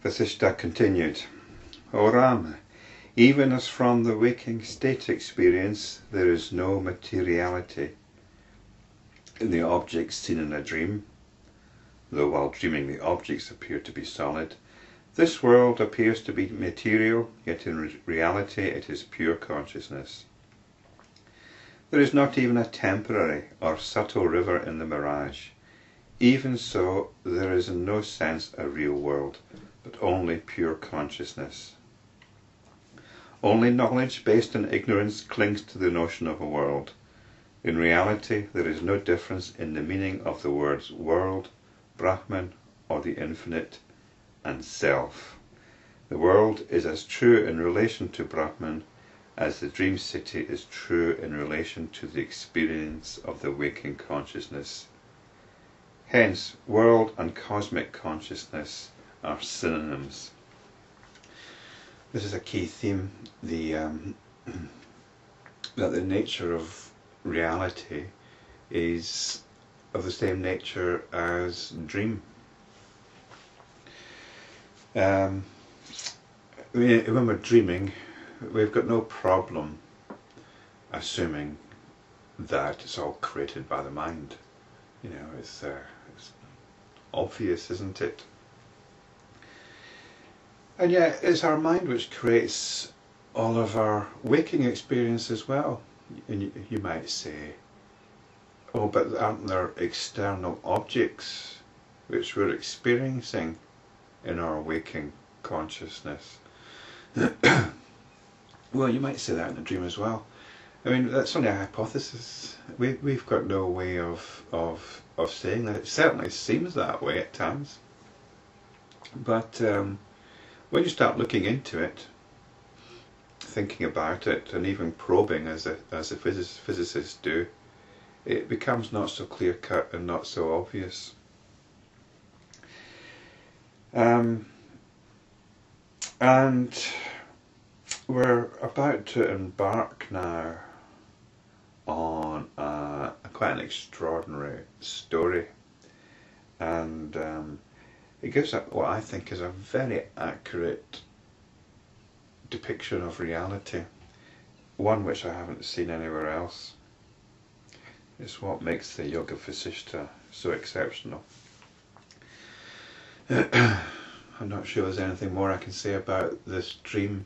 Vasistha continued, O Ram, even as from the waking state experience there is no materiality in the objects seen in a dream, though while dreaming the objects appear to be solid, this world appears to be material, yet in reality it is pure consciousness. There is not even a temporary or subtle river in the mirage. Even so, there is in no sense a real world, but only pure consciousness. Only knowledge based on ignorance clings to the notion of a world. In reality, there is no difference in the meaning of the words world, Brahman, or the infinite, and self. The world is as true in relation to Brahman as the dream city is true in relation to the experience of the waking consciousness. Hence, world and cosmic consciousness are synonyms. This is a key theme, that the nature of reality is of the same nature as dream. When we're dreaming, we've got no problem assuming that it's all created by the mind. You know, it's obvious, isn't it? And yet it's our mind which creates all of our waking experience as well. And you might say, oh, but aren't there external objects which we're experiencing in our waking consciousness? Well, you might say that in a dream as well. I mean, that's only a hypothesis. We've got no way of saying that. It certainly seems that way at times. But when you start looking into it, thinking about it, and even probing as the physicists do, it becomes not so clear-cut and not so obvious. And we're about to embark now on quite an extraordinary story, and it gives what I think is a very accurate depiction of reality, one which I haven't seen anywhere else. It's what makes the Yoga Vasistha so exceptional. I'm not sure there's anything more I can say about this dream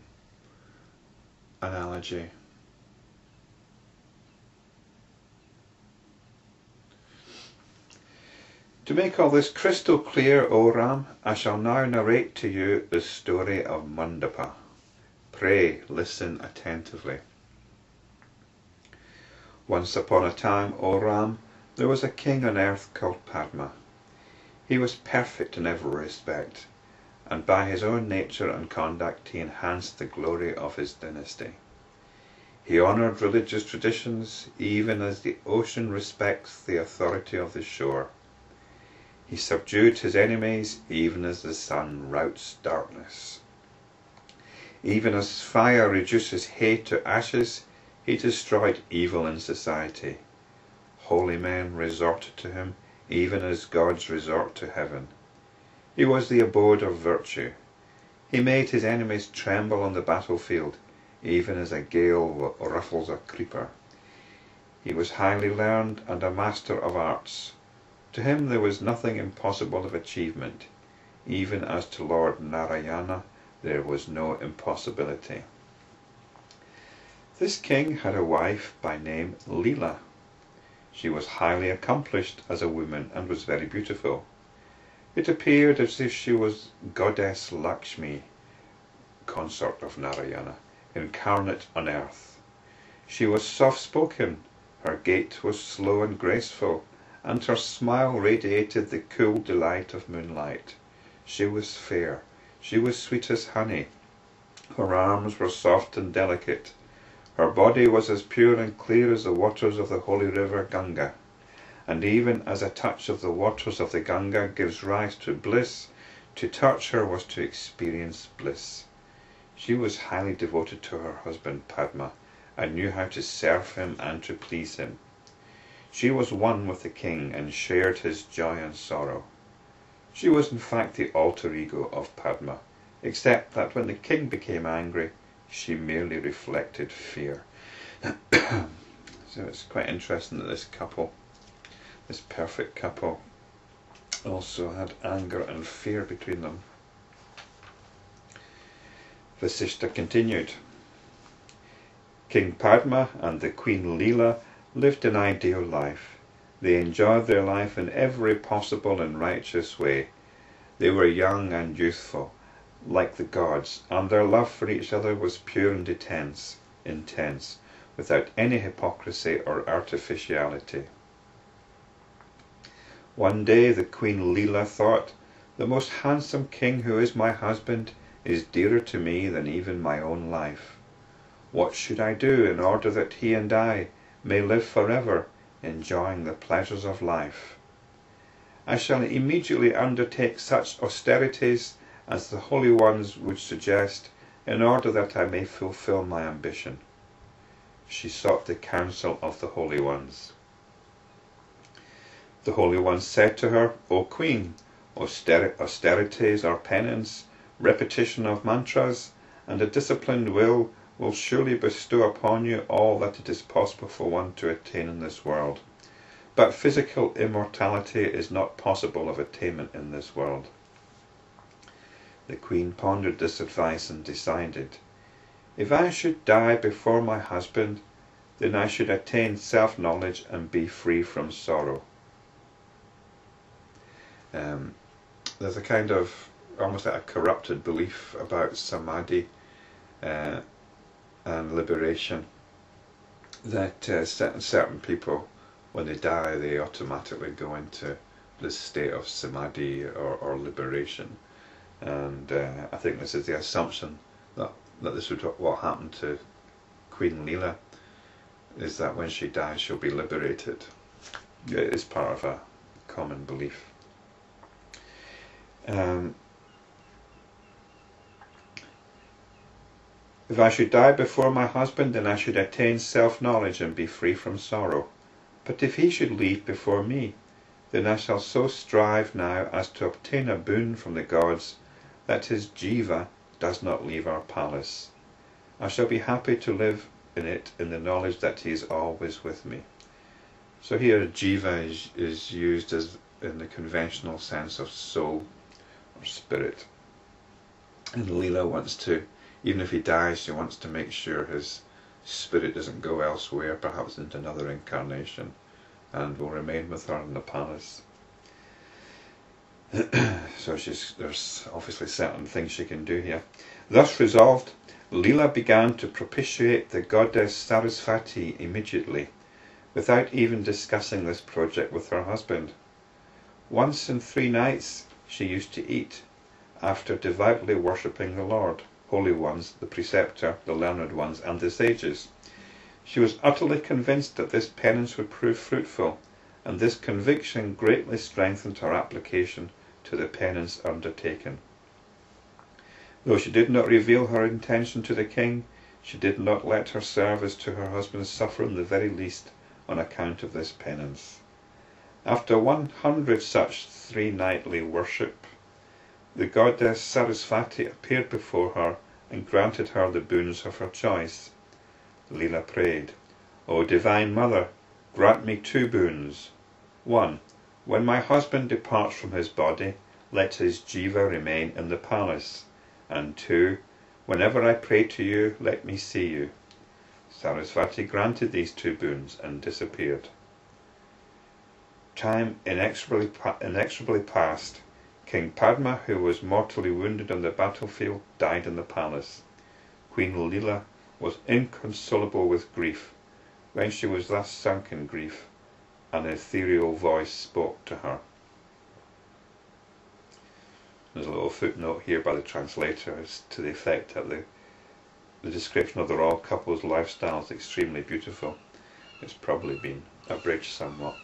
analogy. To make all this crystal clear, O Ram, I shall now narrate to you the story of Mandapa. Pray, listen attentively. Once upon a time, O Ram, there was a king on earth called Padma. He was perfect in every respect, and by his own nature and conduct he enhanced the glory of his dynasty. He honoured religious traditions, even as the ocean respects the authority of the shore. He subdued his enemies, even as the sun routs darkness. Even as fire reduces hay to ashes, he destroyed evil in society. Holy men resorted to him, even as gods resort to heaven. He was the abode of virtue. He made his enemies tremble on the battlefield, even as a gale ruffles a creeper. He was highly learned and a master of arts. To him there was nothing impossible of achievement. Even as to Lord Narayana there was no impossibility. This king had a wife by name Lila. She was highly accomplished as a woman and was very beautiful. It appeared as if she was goddess Lakshmi, consort of Narayana, incarnate on earth. She was soft-spoken, her gait was slow and graceful, and her smile radiated the cool delight of moonlight. She was fair, she was sweet as honey, her arms were soft and delicate, her body was as pure and clear as the waters of the holy river Ganga, and even as a touch of the waters of the Ganga gives rise to bliss, to touch her was to experience bliss. She was highly devoted to her husband Padma, and knew how to serve him and to please him. She was one with the king and shared his joy and sorrow. She was in fact the alter ego of Padma, except that when the king became angry, she merely reflected fear. So it's quite interesting that this couple, this perfect couple, also had anger and fear between them. Vasistha continued. King Padma and the Queen Lila lived an ideal life. They enjoyed their life in every possible and righteous way. They were young and youthful, like the gods, and their love for each other was pure and intense, without any hypocrisy or artificiality. One day the Queen Lila thought, "The most handsome king who is my husband is dearer to me than even my own life. What should I do in order that he and I may live forever, enjoying the pleasures of life? I shall immediately undertake such austerities as the holy ones would suggest, in order that I may fulfill my ambition." She sought the counsel of the holy ones. The holy ones said to her, "O Queen, austerities or penance, repetition of mantras, and a disciplined will surely bestow upon you all that it is possible for one to attain in this world. But physical immortality is not possible of attainment in this world." The Queen pondered this advice and decided, "If I should die before my husband, then I should attain self-knowledge and be free from sorrow." There's a kind of, almost like a corrupted belief about Samadhi and liberation, that certain people, when they die, they automatically go into this state of Samadhi or liberation. And I think this is the assumption that this is what happened to Queen Lila, is that when she dies she'll be liberated. It is part of a common belief. If I should die before my husband, then I should attain self-knowledge and be free from sorrow. But if he should leave before me, then I shall so strive now as to obtain a boon from the gods, that his jiva does not leave our palace. I shall be happy to live in it in the knowledge that he is always with me. So here jiva is used as in the conventional sense of soul or spirit. And Lila wants to, even if he dies, she wants to make sure his spirit doesn't go elsewhere, perhaps into another incarnation, and will remain with her in the palace. So there's obviously certain things she can do here. Thus resolved, Lila began to propitiate the goddess Saraswati immediately, without even discussing this project with her husband. Once in 3 nights she used to eat, after devoutly worshipping the Lord, holy ones, the preceptor, the learned ones, and the sages. She was utterly convinced that this penance would prove fruitful, and this conviction greatly strengthened her application to the penance undertaken. Though she did not reveal her intention to the king, she did not let her service to her husband suffer in the very least on account of this penance. After 100 such 3 nightly worship, the goddess Saraswati appeared before her and granted her the boons of her choice. Lila prayed, "O Divine Mother, grant me 2 boons. 1. When my husband departs from his body, let his jiva remain in the palace. And 2. Whenever I pray to you, let me see you." Saraswati granted these 2 boons and disappeared. Time inexorably passed. King Padma, who was mortally wounded on the battlefield, died in the palace. Queen Lila was inconsolable with grief. When she was thus sunk in grief, an ethereal voice spoke to her. There's a little footnote here by the translator as to the effect that the description of the royal couple's lifestyle is extremely beautiful. It's probably been abridged somewhat.